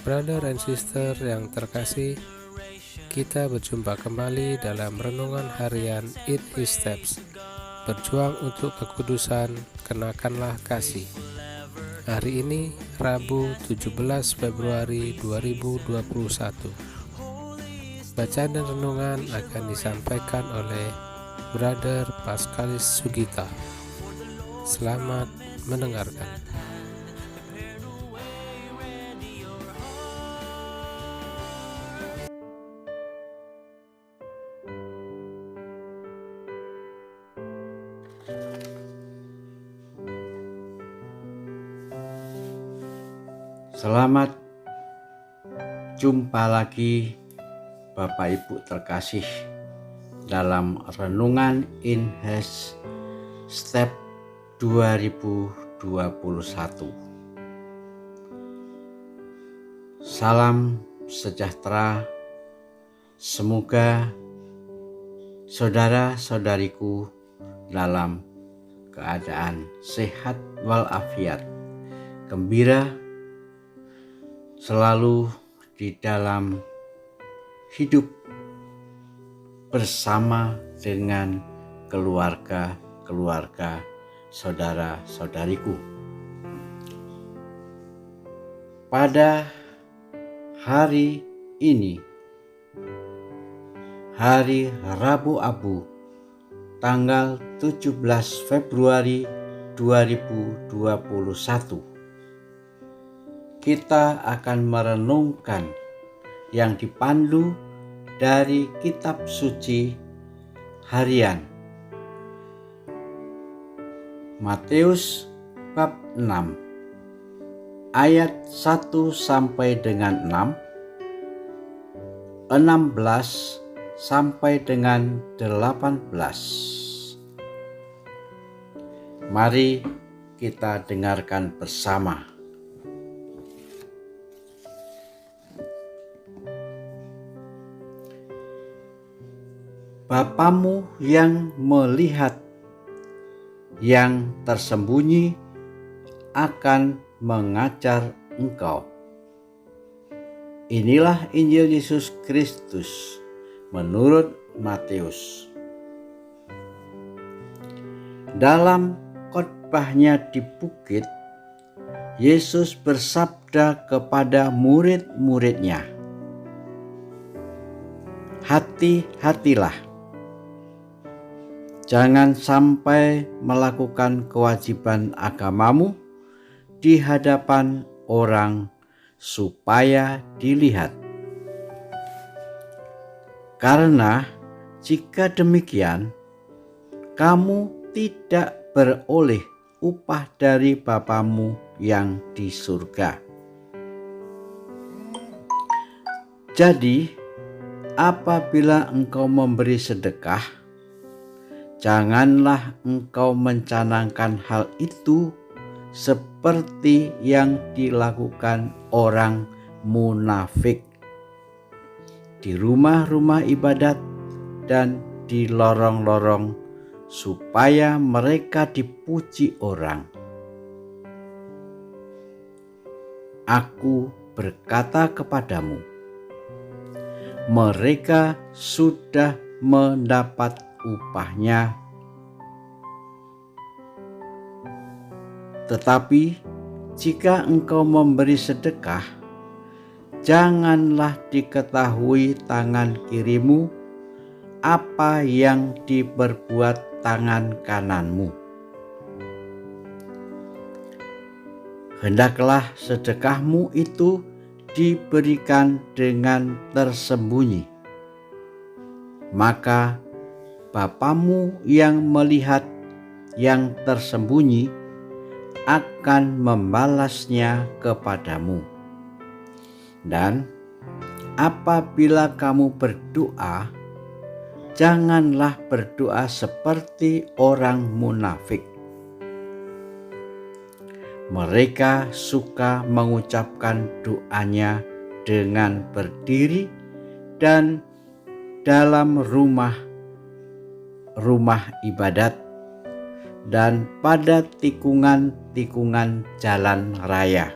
Brother and sister yang terkasih, kita berjumpa kembali dalam renungan harian Eat His Steps. Berjuang untuk kekudusan, kenakanlah kasih. Hari ini Rabu 17 Februari 2021. Bacaan dan renungan akan disampaikan oleh Brother Paskalis Sugita. Selamat mendengarkan. Selamat jumpa lagi Bapak Ibu terkasih dalam renungan In His Step 2021. Salam sejahtera, semoga saudara-saudariku dalam keadaan sehat walafiat, gembira, selalu di dalam hidup bersama dengan keluarga saudara-saudariku. Pada hari ini, hari Rabu Abu, tanggal 17 Februari 2021, kita akan merenungkan yang dipandu dari kitab suci harian Matius bab 6 ayat 1 sampai dengan 6, 16 sampai dengan 18. Mari kita dengarkan bersama. Bapamu yang melihat yang tersembunyi akan mengajar engkau. Inilah Injil Yesus Kristus menurut Matius. Dalam khotbahnya di bukit, Yesus bersabda kepada murid-muridnya, "Hati-hatilah, jangan sampai melakukan kewajiban agamamu di hadapan orang supaya dilihat. Karena jika demikian, kamu tidak beroleh upah dari Bapamu yang di surga. Jadi, apabila engkau memberi sedekah, janganlah engkau mencanangkan hal itu seperti yang dilakukan orang munafik di rumah-rumah ibadat dan di lorong-lorong, supaya mereka dipuji orang. Aku berkata kepadamu, mereka sudah mendapat upahnya. Tetapi jika engkau memberi sedekah, janganlah diketahui tangan kirimu apa yang diperbuat tangan kananmu. Hendaklah sedekahmu itu diberikan dengan tersembunyi, maka Bapamu yang melihat yang tersembunyi akan membalasnya kepadamu. Dan apabila kamu berdoa, janganlah berdoa seperti orang munafik. Mereka suka mengucapkan doanya dengan berdiri dan dalam rumah ibadat dan pada tikungan-tikungan jalan raya,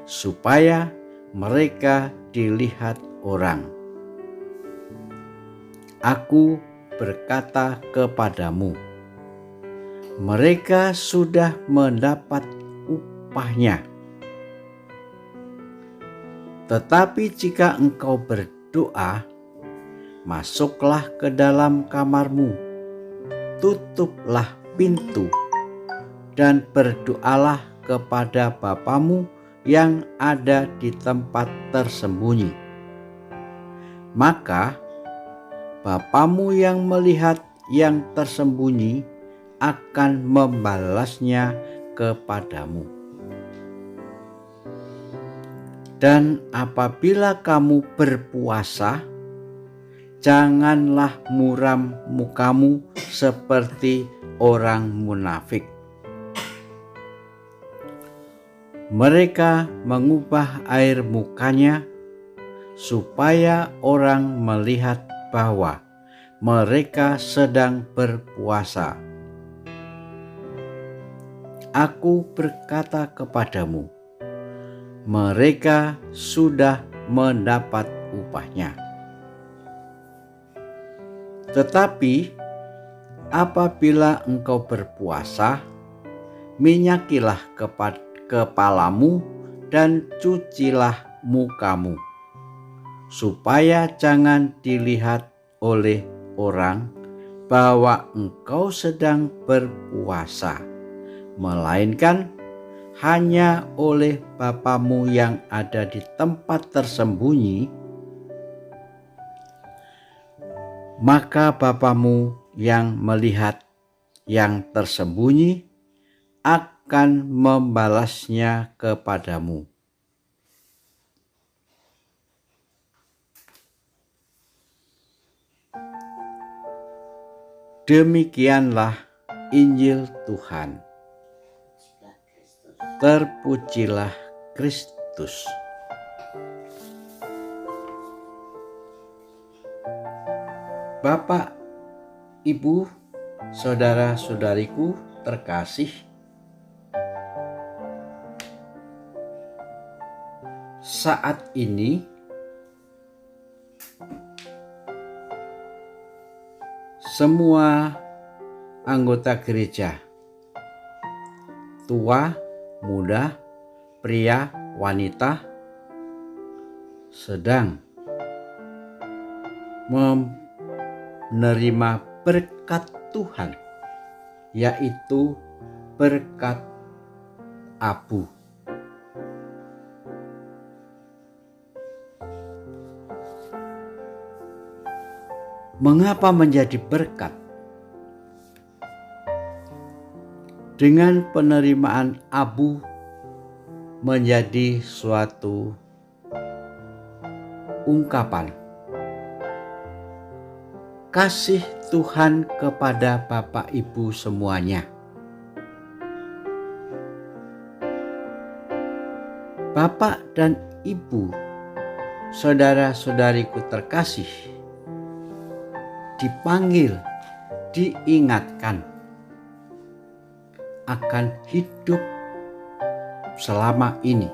supaya mereka dilihat orang. Aku berkata kepadamu, mereka sudah mendapat upahnya. Tetapi jika engkau berdoa, masuklah ke dalam kamarmu, tutuplah pintu, dan berdoalah kepada Bapamu yang ada di tempat tersembunyi. Maka Bapamu yang melihat yang tersembunyi akan membalasnya kepadamu. Dan apabila kamu berpuasa, janganlah muram mukamu seperti orang munafik. Mereka mengubah air mukanya supaya orang melihat bahwa mereka sedang berpuasa. Aku berkata kepadamu, mereka sudah mendapat upahnya. Tetapi apabila engkau berpuasa, minyakilah kepalamu dan cucilah mukamu, supaya jangan dilihat oleh orang bahwa engkau sedang berpuasa, melainkan hanya oleh Bapamu yang ada di tempat tersembunyi. Maka Bapamu yang melihat yang tersembunyi akan membalasnya kepadamu. Demikianlah Injil Tuhan. Terpujilah Kristus. Bapak, Ibu, saudara-saudariku terkasih, saat ini semua anggota gereja, tua, muda, pria, wanita, sedang menerima berkat Tuhan, yaitu berkat abu. Mengapa menjadi berkat? Dengan penerimaan abu menjadi suatu ungkapan kasih Tuhan kepada Bapak Ibu semuanya. Bapak dan Ibu, saudara-saudariku terkasih, dipanggil, diingatkan akan hidup selama ini.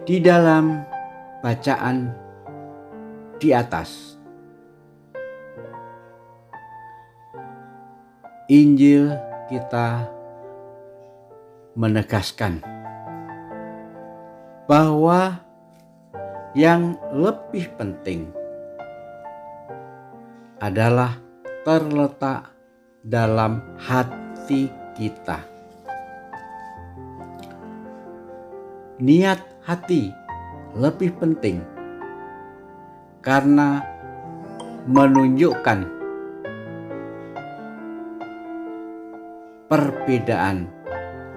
Di dalam bacaan di atas, Injil kita menegaskan bahwa yang lebih penting adalah terletak dalam hati kita. Niat hati lebih penting karena menunjukkan perbedaan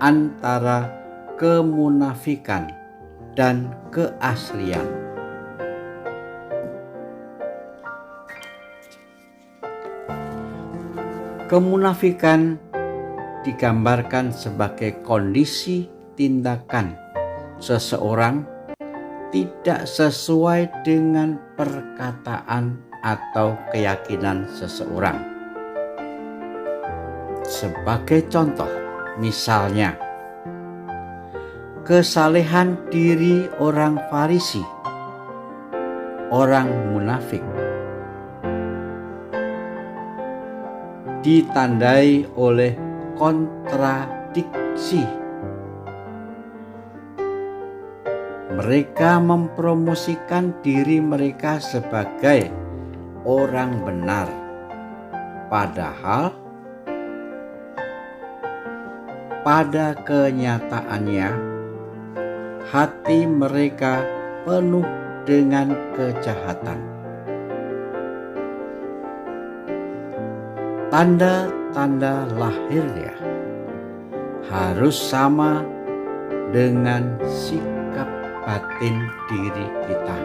antara kemunafikan dan keaslian. Kemunafikan digambarkan sebagai kondisi tindakan seseorang tidak sesuai dengan perkataan atau keyakinan seseorang. Sebagai contoh, misalnya kesalehan diri orang Farisi, orang munafik, ditandai oleh kontradiksi. Mereka mempromosikan diri mereka sebagai orang benar, padahal pada kenyataannya hati mereka penuh dengan kejahatan. Tanda-tanda lahirnya harus sama dengan sikap batin diri kita.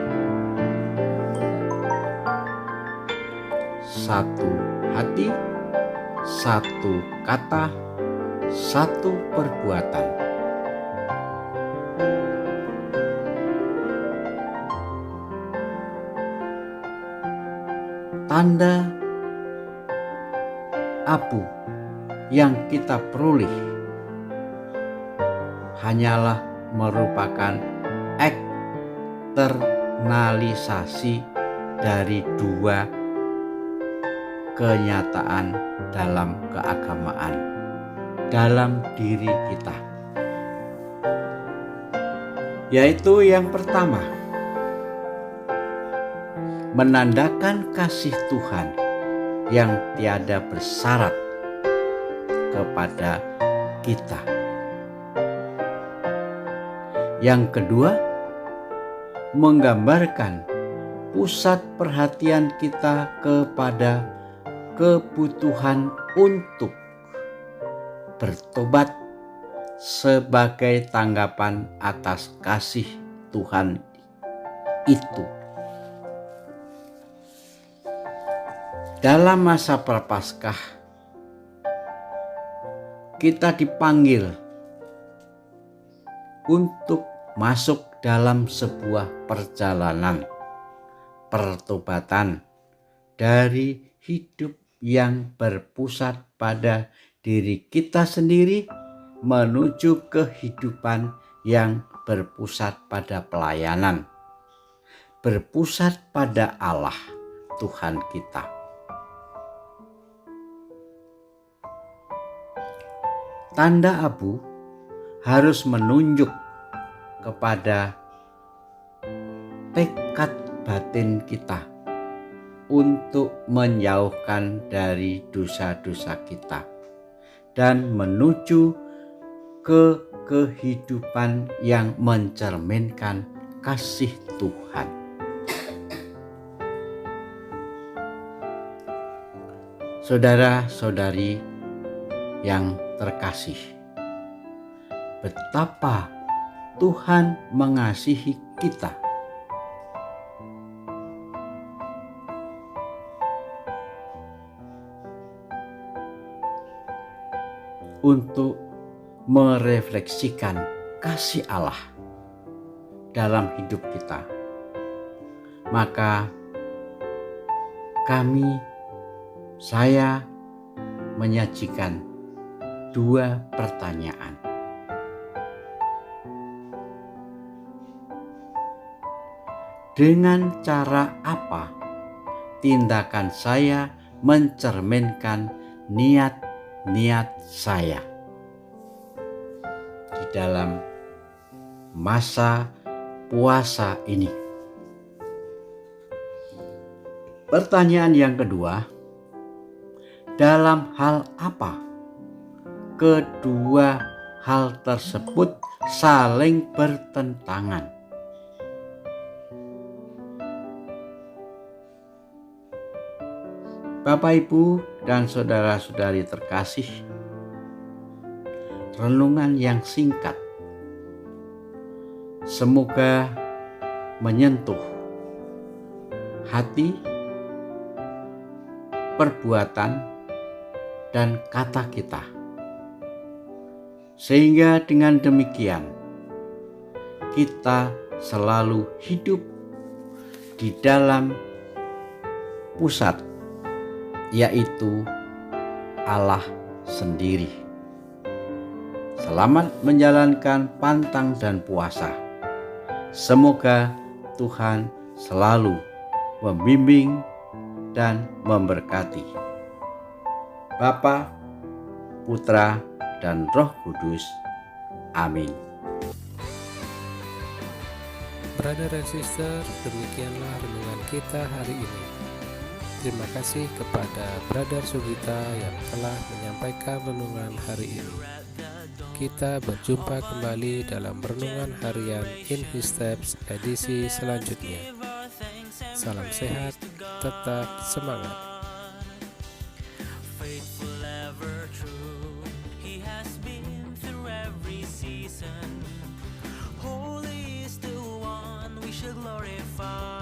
Satu hati, satu kata, satu perbuatan. Tanda abu yang kita peroleh hanyalah merupakan eksternalisasi dari dua kenyataan dalam keagamaan dalam diri kita, yaitu yang pertama, menandakan kasih Tuhan yang tiada bersyarat kepada kita. Yang kedua, menggambarkan pusat perhatian kita kepada kebutuhan untuk bertobat sebagai tanggapan atas kasih Tuhan itu. Dalam masa Prapaskah, kita dipanggil untuk masuk dalam sebuah perjalanan pertobatan dari hidup yang berpusat pada diri kita sendiri menuju kehidupan yang berpusat pada pelayanan, berpusat pada Allah Tuhan kita. Tanda abu harus menunjuk kepada tekad batin kita untuk menjauhkan dari dosa-dosa kita dan menuju ke kehidupan yang mencerminkan kasih Tuhan. Saudara-saudari yang terkasih, betapa Tuhan mengasihi kita. Untuk merefleksikan kasih Allah dalam hidup kita, maka saya menyajikan dua pertanyaan. Dengan cara apa tindakan saya mencerminkan niat saya di dalam masa puasa ini? Pertanyaan yang kedua, dalam hal apa kedua hal tersebut saling bertentangan? Bapak, Ibu, dan saudara-saudari terkasih, renungan yang singkat semoga menyentuh hati, perbuatan, dan kata kita, sehingga dengan demikian kita selalu hidup di dalam pusat, yaitu Allah sendiri. Selamat menjalankan pantang dan puasa. Semoga Tuhan selalu membimbing dan memberkati. Bapa, Putra, dan Roh Kudus. Amin. Brother and sister, demikianlah renungan kita hari ini. Terima kasih kepada Brother Sugita yang telah menyampaikan renungan hari ini. Kita berjumpa kembali dalam renungan harian In His Steps edisi selanjutnya. Salam sehat, tetap semangat. Faithful ever true, He has been through every season. Holy is the one we should glorify.